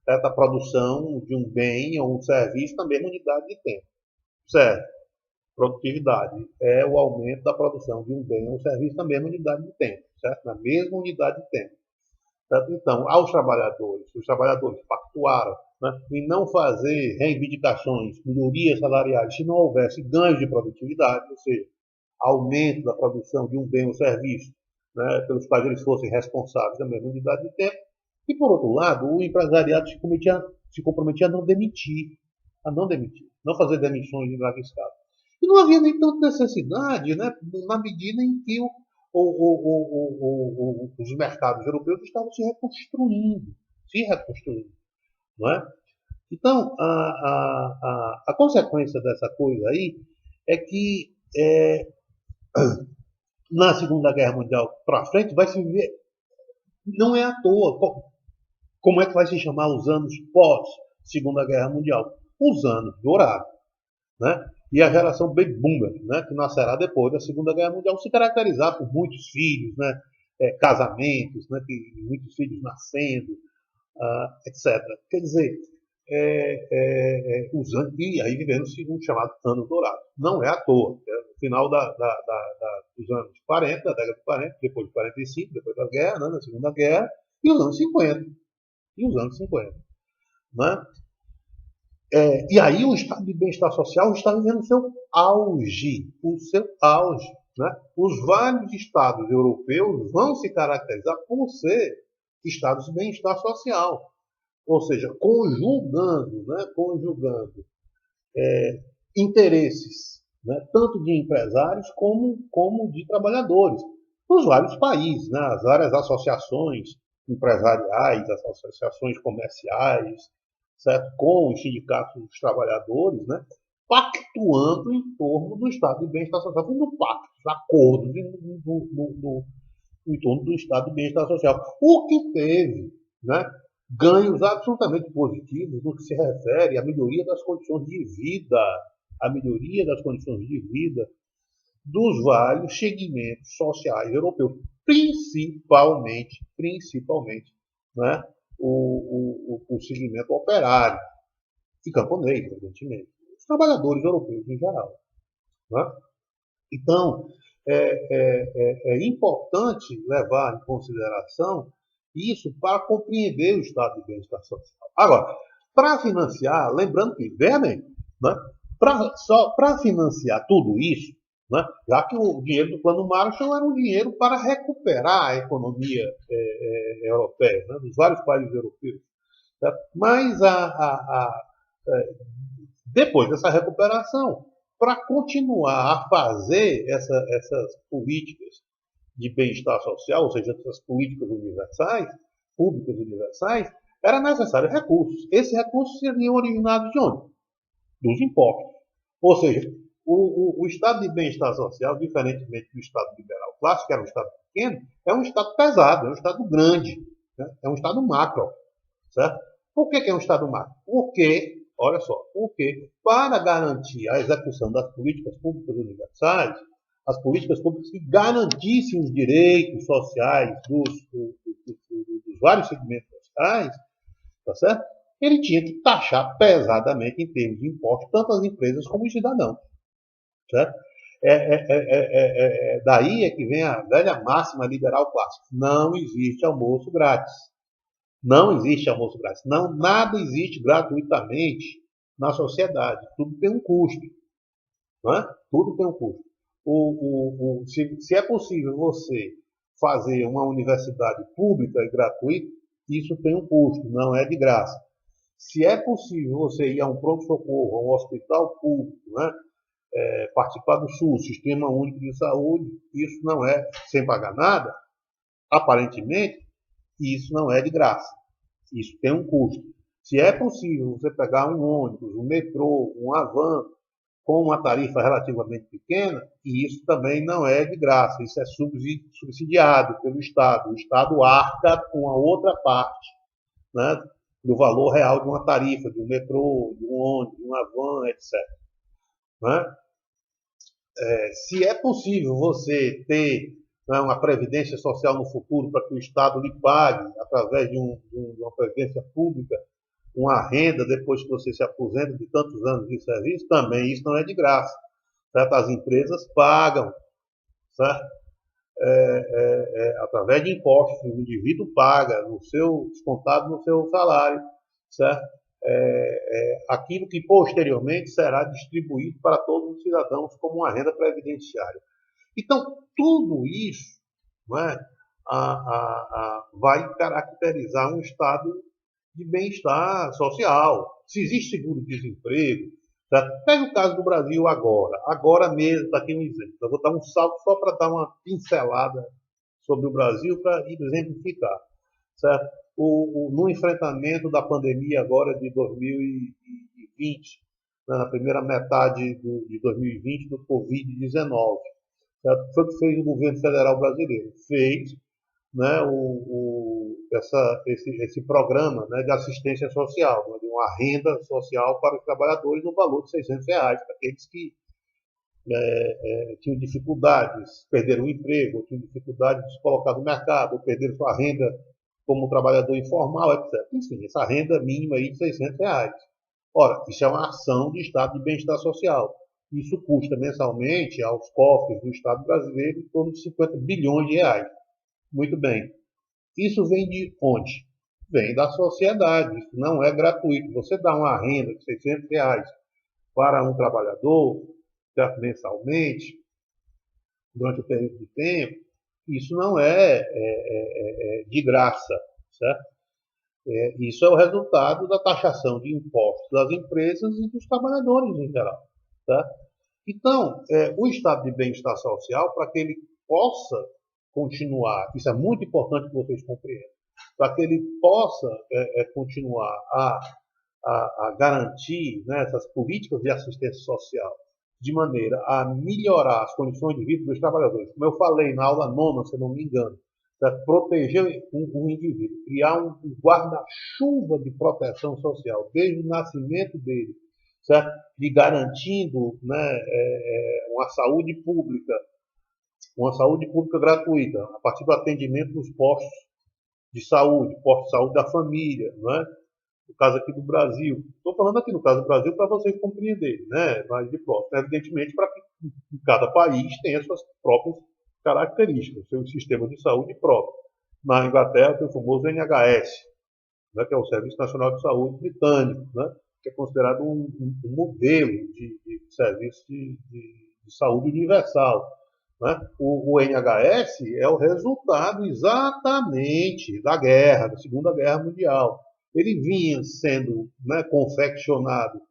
da produção de um bem ou um serviço na mesma unidade de tempo. Certo? Produtividade é o aumento da produção de um bem ou um serviço na mesma unidade de tempo. Certo? Na mesma unidade de tempo. Certo? Então, aos trabalhadores, os trabalhadores pactuaram, né, em não fazer reivindicações, melhorias salariais, se não houvesse ganhos de produtividade, ou seja, aumento da produção de um bem ou serviço, né, pelos quais eles fossem responsáveis na mesma unidade de tempo. E, por outro lado, o empresariado se comprometia a não demitir, não fazer demissões em larga escala. E não havia nem tanta necessidade, né, na medida em que os mercados europeus estavam se reconstruindo, não é? Então, a consequência dessa coisa aí é que na Segunda Guerra Mundial para frente vai se viver, não é à toa, como é que vai se chamar os anos pós Segunda Guerra Mundial? Os anos dourados, né? E a geração baby boomer, né, que nascerá depois da Segunda Guerra Mundial, se caracterizar por muitos filhos, né, casamentos, né, muitos filhos nascendo, etc. Quer dizer, e aí vivendo-se um chamado ano dourado. Não é à toa. No final dos anos 40, da década de 40, depois de 45, depois da guerra, né, da Segunda Guerra, e os anos 50. E os anos 50. Né? E aí o estado de bem-estar social está vivendo o seu auge. Né? Os vários estados europeus vão se caracterizar por ser estados de bem-estar social. Ou seja, conjugando interesses, né, tanto de empresários como de trabalhadores, nos vários países, né, as várias associações empresariais, as associações comerciais, certo? Com os sindicatos dos trabalhadores, né, pactuando em torno do estado de bem-estar social, fazendo pactos, acordos em torno do estado de bem-estar social. O que teve, né, ganhos absolutamente positivos no que se refere à melhoria das condições de vida, dos vários segmentos sociais europeus, principalmente, né, o segmento operário e camponês, evidentemente, os trabalhadores europeus em geral. Né? Então, é importante levar em consideração isso para compreender o estado de bem-estar social. Agora, para financiar, lembrando que, veja bem, né, para financiar tudo isso, né, já que o dinheiro do Plano Marshall era um dinheiro para recuperar a economia europeia, né, dos vários países europeus. Certo? Mas depois dessa recuperação, para continuar a fazer essas políticas de bem-estar social, ou seja, essas políticas públicas universais, era necessário recursos. Esses recursos seriam originados de onde? Dos impostos. Ou seja, o estado de bem-estar social, diferentemente do estado liberal clássico, que era um estado pequeno, é um estado pesado, é um estado grande, né? É um estado macro. Certo? Por que é um estado macro? Porque para garantir a execução das políticas públicas universais, as políticas públicas que garantissem os direitos sociais dos vários segmentos sociais, tá certo? Ele tinha que taxar pesadamente em termos de impostos tanto as empresas como os cidadãos. Certo? Daí é que vem a velha máxima liberal clássica. Não existe almoço grátis. Não existe almoço grátis. Não, nada existe gratuitamente na sociedade. Tudo tem um custo. Não é? Tudo tem um custo. Se é possível você fazer uma universidade pública e gratuita, isso tem um custo, não é de graça. Se é possível você ir a um pronto-socorro, a um hospital público, né, participar do SUS, Sistema Único de Saúde, isso não é sem pagar nada, aparentemente, isso não é de graça. Isso tem um custo. Se é possível você pegar um ônibus, um metrô, um van, com uma tarifa relativamente pequena, e isso também não é de graça, isso é subsidiado pelo Estado. O Estado arca com a outra parte, né, do valor real de uma tarifa, de um metrô, de um ônibus, de uma van, etc. Né? Se é possível você ter, né, uma previdência social no futuro para que o Estado lhe pague, através de uma previdência pública, uma renda depois que você se aposenta de tantos anos de serviço, também isso não é de graça. Certo? As empresas pagam, certo? através de impostos que o indivíduo paga, descontado no seu salário, certo? Aquilo que posteriormente será distribuído para todos os cidadãos como uma renda previdenciária. Então, tudo isso, não é, vai caracterizar um estado de bem-estar social. Se existe seguro-desemprego, tá? Pega o caso do Brasil agora mesmo, daqui um exemplo. Eu vou dar um salto só para dar uma pincelada sobre o Brasil para exemplificar, certo? No enfrentamento da pandemia agora de 2020, né, na primeira metade de 2020 do Covid-19, certo? Foi o que fez o governo federal brasileiro. Fez, né, esse programa, né, de assistência social, né, de uma renda social para os trabalhadores no valor de R$ 600, para aqueles que tinham dificuldades, perderam o emprego, tinham dificuldade de se colocar no mercado, ou perderam sua renda como trabalhador informal, etc. Enfim, essa renda mínima aí de R$ 600. Ora, isso é uma ação de estado de bem-estar social. Isso custa mensalmente aos cofres do Estado brasileiro em torno de 50 bilhões de reais. Muito bem. Isso vem de onde? Vem da sociedade. Isso não é gratuito. Você dá uma renda de R$ 600 para um trabalhador, certo? Mensalmente, durante o período de tempo, isso não é de graça, certo? Isso é o resultado da taxação de impostos das empresas e dos trabalhadores em geral, certo? Então, o estado de bem-estar social, para que ele possa continuar, isso é muito importante que vocês compreendam, para que ele possa continuar a garantir, né, essas políticas de assistência social de maneira a melhorar as condições de vida dos trabalhadores. Como eu falei na aula nona, se eu não me engano, proteger o indivíduo, criar um guarda-chuva de proteção social desde o nascimento dele, certo? De garantindo, né, uma saúde pública gratuita, a partir do atendimento nos postos de saúde da família, não é? No caso aqui do Brasil. Estou falando aqui no caso do Brasil para vocês compreenderem, né? Mais de próximo. Evidentemente, para que cada país tenha suas próprias características, seu sistema de saúde próprio. Na Inglaterra tem o famoso NHS, né, que é o Serviço Nacional de Saúde Britânico, né, que é considerado um modelo de serviço de saúde universal. Né? O NHS é o resultado exatamente da guerra, da Segunda Guerra Mundial. Ele vinha sendo, né, confeccionado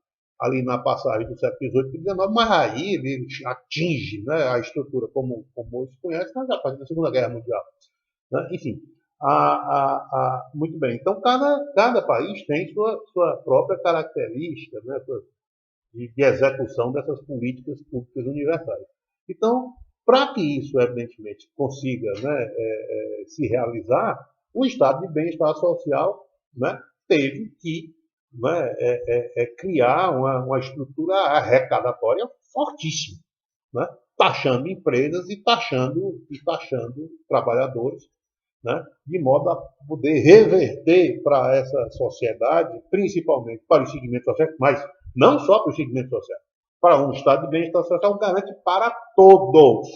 ali na passagem do século XVIII para XIX, mas aí ele atinge, né, a estrutura como hoje se conhece a partir da Segunda Guerra Mundial. Né? Enfim, muito bem. Então, cada país tem sua própria característica, né, de execução dessas políticas públicas universais. Então, para que isso, evidentemente, consiga, né, se realizar, o estado de bem-estar social, né, teve que, né, criar uma estrutura arrecadatória fortíssima, né, taxando empresas e taxando trabalhadores, né, de modo a poder reverter para essa sociedade, principalmente para o segmento social, mas não só para o segmento social, para um estado de bem-estar social garante para todos,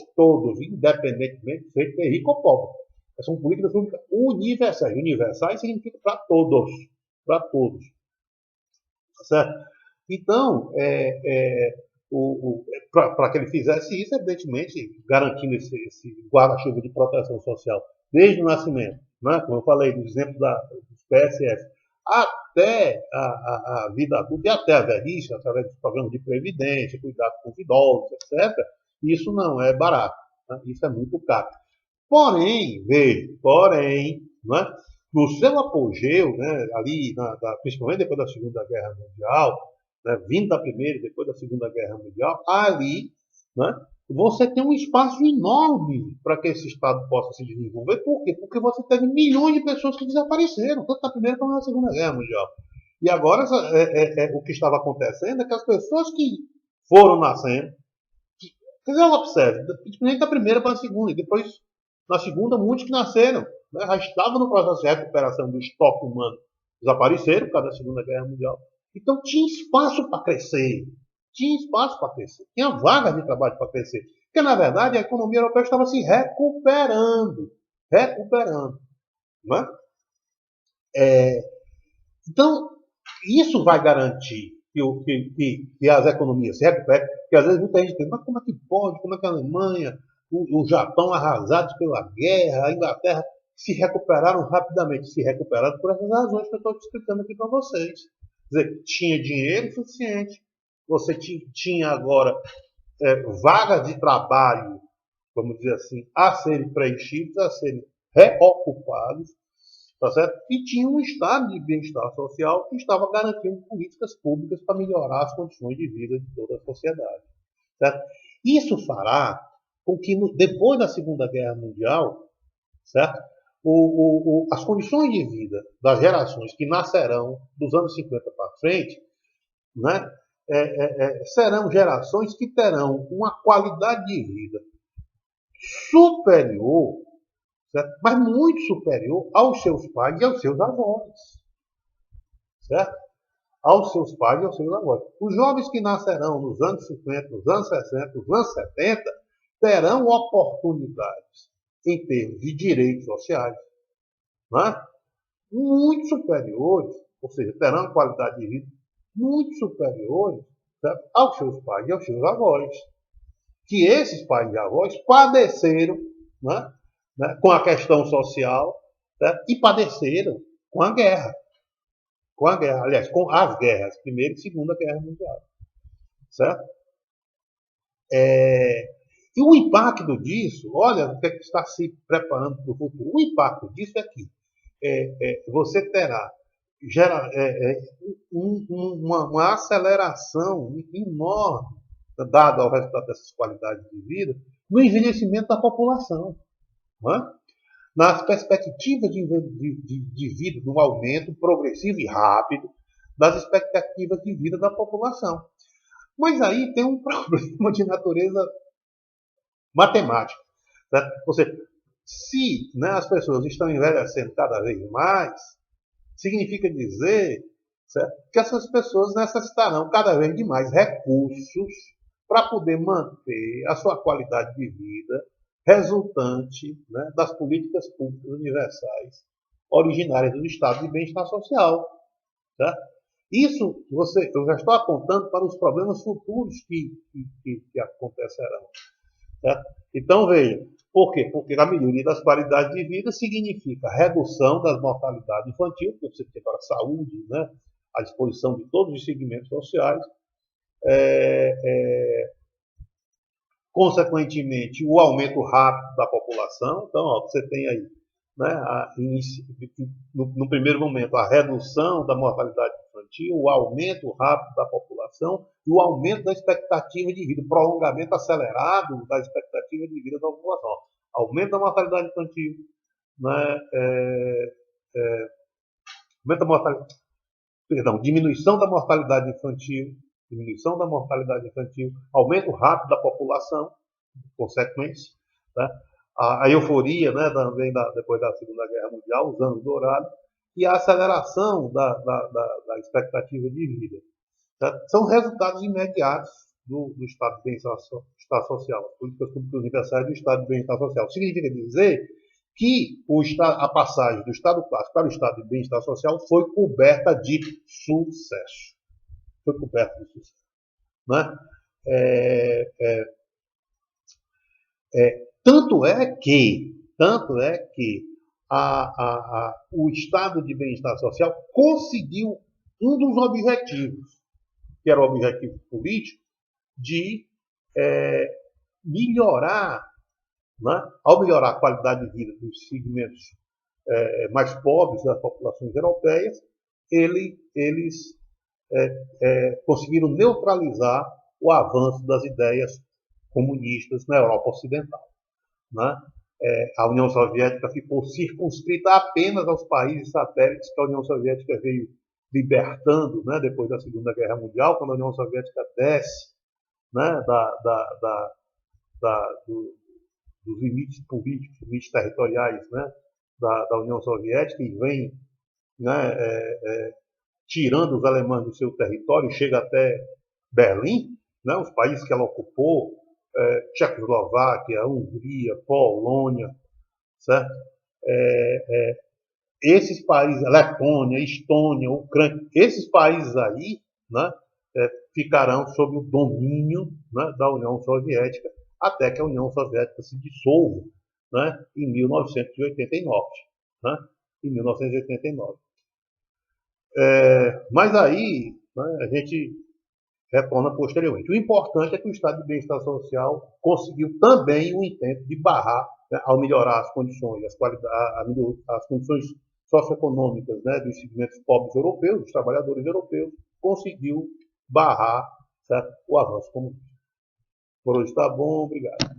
independentemente de ser rico ou pobre. São políticas públicas universais. Universais significa para todos. Para todos. Certo? Então, para que ele fizesse isso, evidentemente, garantindo esse guarda-chuva de proteção social desde o nascimento, né? Como eu falei, do exemplo dos PSF, até a vida adulta e até a velhice, através dos programas de previdência, cuidado com os idosos, etc., isso não é barato, né? Isso é muito caro. Porém, né, no seu apogeu, né, ali, principalmente depois da Segunda Guerra Mundial, né, vindo da Primeira e depois da Segunda Guerra Mundial, ali, né, você tem um espaço enorme para que esse Estado possa se desenvolver. Por quê? Porque você teve milhões de pessoas que desapareceram, tanto na Primeira como na Segunda Guerra Mundial. E agora, o que estava acontecendo é que as pessoas que foram nascendo, vocês observem, principalmente da Primeira para a Segunda, e depois, na Segunda, muitos que nasceram, né, já estavam no processo de recuperação do estoque humano, desapareceram por causa da Segunda Guerra Mundial. Então, tinha espaço para crescer. Tinha vaga de trabalho para crescer. Porque, na verdade, a economia europeia estava se recuperando. Recuperando. Não é? Então, isso vai garantir que as economias se recuperem. Porque, às vezes, muita gente pensa, mas como é que pode? Como é que a Alemanha, o Japão arrasados pela guerra, a Inglaterra se recuperaram rapidamente? Se recuperaram por essas razões que eu estou te explicando aqui para vocês. Quer dizer, tinha dinheiro suficiente, você tinha agora vagas de trabalho, vamos dizer assim, a serem preenchidas, a serem reocupados, tá certo? E tinha um estado de bem-estar social que estava garantindo políticas públicas para melhorar as condições de vida de toda a sociedade. Certo? Isso fará com que, depois da Segunda Guerra Mundial, certo? As condições de vida das gerações que nascerão dos anos 50 para frente, né, serão gerações que terão uma qualidade de vida superior, certo? Mas muito superior aos seus pais e aos seus avós. Certo? Aos seus pais e aos seus avós. Os jovens que nascerão nos anos 50, nos anos 60, nos anos 70, terão oportunidades em termos de direitos sociais, né? Muito superiores, ou seja, terão qualidade de vida muito superiores, certo? Aos seus pais e aos seus avós. Que esses pais e avós padeceram, né? Com a questão social, certo? E padeceram com a guerra. Com a guerra, aliás, com as guerras, Primeira e Segunda Guerra Mundial. Certo? E o impacto disso, olha o que, que está se preparando para o futuro. O impacto disso é que você terá uma aceleração enorme, dada ao resultado dessas qualidades de vida, no envelhecimento da população. Não é? Nas perspectivas de vida, no aumento progressivo e rápido das expectativas de vida da população. Mas aí tem um problema de natureza matemática. Certo? Ou seja, se, né, as pessoas estão envelhecendo cada vez mais, significa dizer, certo, que essas pessoas necessitarão cada vez de mais recursos para poder manter a sua qualidade de vida resultante, né, das políticas públicas universais originárias do Estado de Bem-Estar Social. Certo? Isso eu já estou apontando para os problemas futuros que acontecerão. Certo? Então, veja, por quê? Porque a melhoria das qualidades de vida significa redução das mortalidades infantil, porque você tem para a saúde, né, à disposição de todos os segmentos sociais, consequentemente, o aumento rápido da população. Então, ó, você tem aí, né, no primeiro momento, a redução da mortalidade infantil, o aumento rápido da população e o aumento da expectativa de vida, o prolongamento acelerado da expectativa de vida da população. Aumento da mortalidade infantil, né, aumento da mortalidade, diminuição da mortalidade infantil, aumento rápido da população, consequência, né? A euforia, né, também depois da Segunda Guerra Mundial, os anos dourados, e a aceleração da expectativa de vida. Tá? São resultados imediatos do Estado de Bem-Estar Social, as políticas públicas universais do Estado de Bem-Estar Social. Significa dizer que a passagem do Estado clássico para o Estado de Bem-Estar Social foi coberta de sucesso. Foi coberta de sucesso. Né? Tanto é que o Estado de Bem-Estar Social conseguiu um dos objetivos, que era o objetivo político, de melhorar, né? Ao melhorar a qualidade de vida dos segmentos mais pobres das populações europeias, eles conseguiram neutralizar o avanço das ideias comunistas na Europa Ocidental. Né? A União Soviética ficou circunscrita apenas aos países satélites que a União Soviética veio libertando, né, depois da Segunda Guerra Mundial, quando a União Soviética desce, né, dos limites políticos, limites territoriais, né, da União Soviética e vem, né, tirando os alemães do seu território, chega até Berlim, né, os países que ela ocupou, Tchecoslováquia, Hungria, Polônia, certo? Esses países, Letônia, Estônia, Ucrânia, esses países aí, né, ficarão sob o domínio, né, da União Soviética, até que a União Soviética se dissolva, né, em 1989. Né, em 1989. Mas aí, né, a gente retorna posteriormente. O importante é que o Estado de Bem-Estar Social conseguiu também o intento de barrar, né, ao melhorar as condições, as condições socioeconômicas, né, dos segmentos pobres europeus, dos trabalhadores europeus, conseguiu barrar, certo, o avanço comunista. Por hoje está bom, obrigado.